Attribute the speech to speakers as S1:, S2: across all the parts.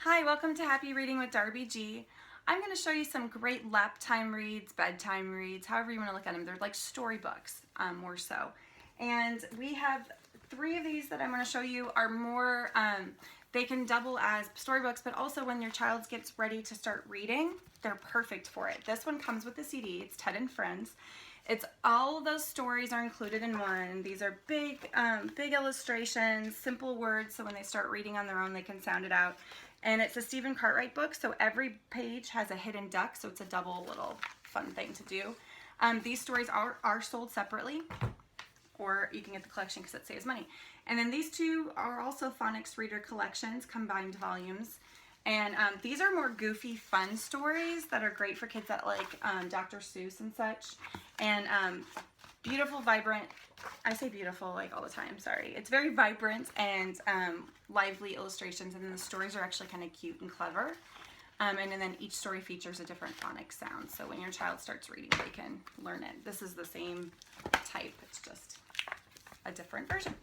S1: Hi, welcome to Happy Reading with Darby G. I'm going to show you some great lap time reads, bedtime reads, however you want to look at them. They're like storybooks, more so. And we have 3 of these that I'm going to show you are more, they can double as storybooks, but also when your child gets ready to start reading, they're perfect for it. This one comes with the CD. It's Ted and Friends. It's all of those stories are included in one. These are big, big illustrations, simple words, so when they start reading on their own, they can sound it out. And it's a Stephen Cartwright book, so every page has a hidden duck, so it's a double little fun thing to do. These stories are sold separately, or you can get the collection because it saves money. And then these 2 are also Phonics Reader Collections, combined volumes. And these are more goofy, fun stories that are great for kids that like Dr. Seuss and such. And beautiful, vibrant, I say beautiful like all the time, sorry. It's very vibrant and lively illustrations, and then the stories are actually kind of cute and clever. And then each story features a different phonics sound, so when your child starts reading, they can learn it. This is the same type, it's just a different version.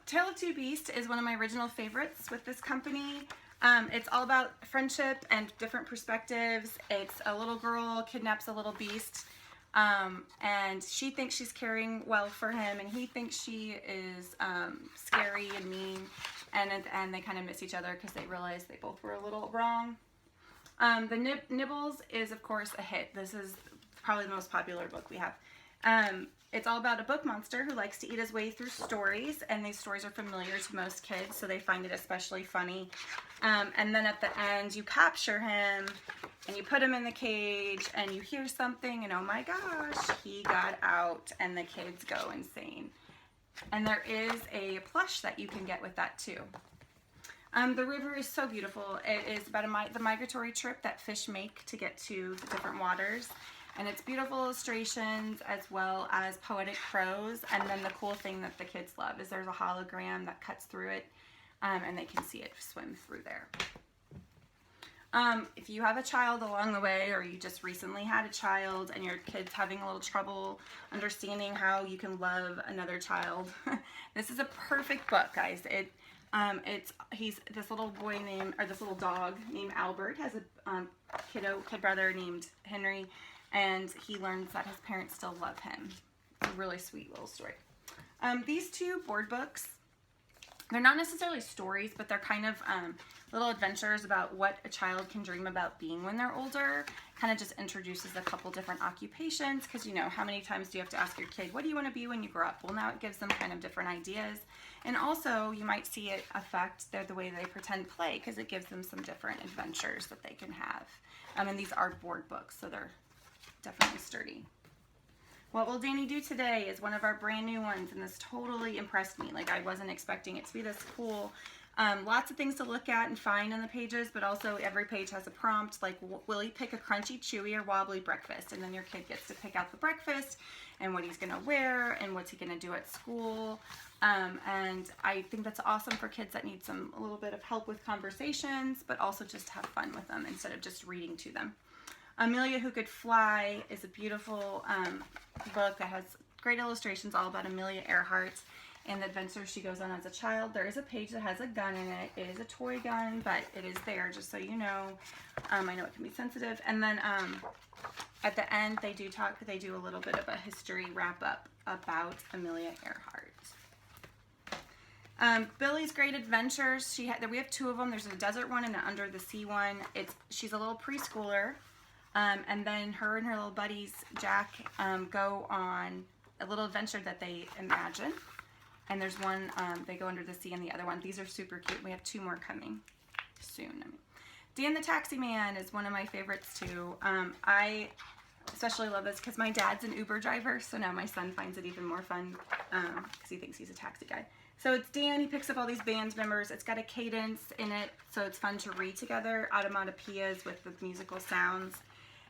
S1: Tale of Two Beasts is one of my original favorites with this company. It's all about friendship and different perspectives. It's a little girl kidnaps a little beast, and she thinks she's caring well for him, and he thinks she is scary and mean, and at the end they kind of miss each other because they realize they both were a little wrong. The Nip Nibbles is of course a hit. This is probably the most popular book we have. It's all about a book monster who likes to eat his way through stories, and these stories are familiar to most kids, so they find it especially funny. And then at the end, you capture him, and you put him in the cage, and you hear something, and oh my gosh, he got out, and the kids go insane. And there is a plush that you can get with that too. The river is so beautiful. It is about the migratory trip that fish make to get to the different waters. And it's beautiful illustrations as well as poetic prose. And then the cool thing that the kids love is there's a hologram that cuts through it, and they can see it swim through there. If you have a child along the way, or you just recently had a child and your kid's having a little trouble understanding how you can love another child, this is a perfect book, guys. He's this little boy named, or this little dog named Albert, has a kid brother named Henry, and he learns that his parents still love him. It's a really sweet little story. These 2 board books, they're not necessarily stories, but they're kind of little adventures about what a child can dream about being when they're older. Kind of just introduces a couple different occupations, because you know, how many times do you have to ask your kid, what do you want to be when you grow up? Well, now it gives them kind of different ideas. And also, you might see it affect the way they pretend play, because it gives them some different adventures that they can have. And these are board books, so they're definitely sturdy. What Will Danny Do Today is one of our brand new ones, and this totally impressed me. Like, I wasn't expecting it to be this cool. Lots of things to look at and find on the pages, but also every page has a prompt, like, will he pick a crunchy, chewy, or wobbly breakfast? And then your kid gets to pick out the breakfast and what he's going to wear and what's he going to do at school. And I think that's awesome for kids that need a little bit of help with conversations, but also just have fun with them instead of just reading to them. Amelia Who Could Fly is a beautiful book that has great illustrations all about Amelia Earhart and the adventures she goes on as a child. There is a page that has a gun in it. It is a toy gun, but it is there, just so you know. I know it can be sensitive. And then at the end, they do a little bit of a history wrap-up about Amelia Earhart. Billie's Great Adventures. We have 2 of them. There's a desert one and an under the sea one. She's a little preschooler. And then her and her little buddies, Jack, go on a little adventure that they imagine. And there's one, they go under the sea, and the other one. These are super cute. We have 2 more coming soon. Dan the Taxi Man is one of my favorites too. I especially love this because my dad's an Uber driver, so now my son finds it even more fun because he thinks he's a taxi guy. So it's Dan, he picks up all these band members. It's got a cadence in it, so it's fun to read together, automatopoeias with the musical sounds.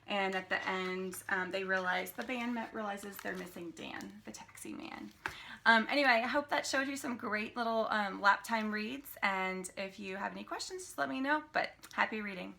S1: And at the end, the band realizes they're missing Dan, the taxi man. Anyway, I hope that showed you some great little lap time reads. And if you have any questions, just let me know. But happy reading.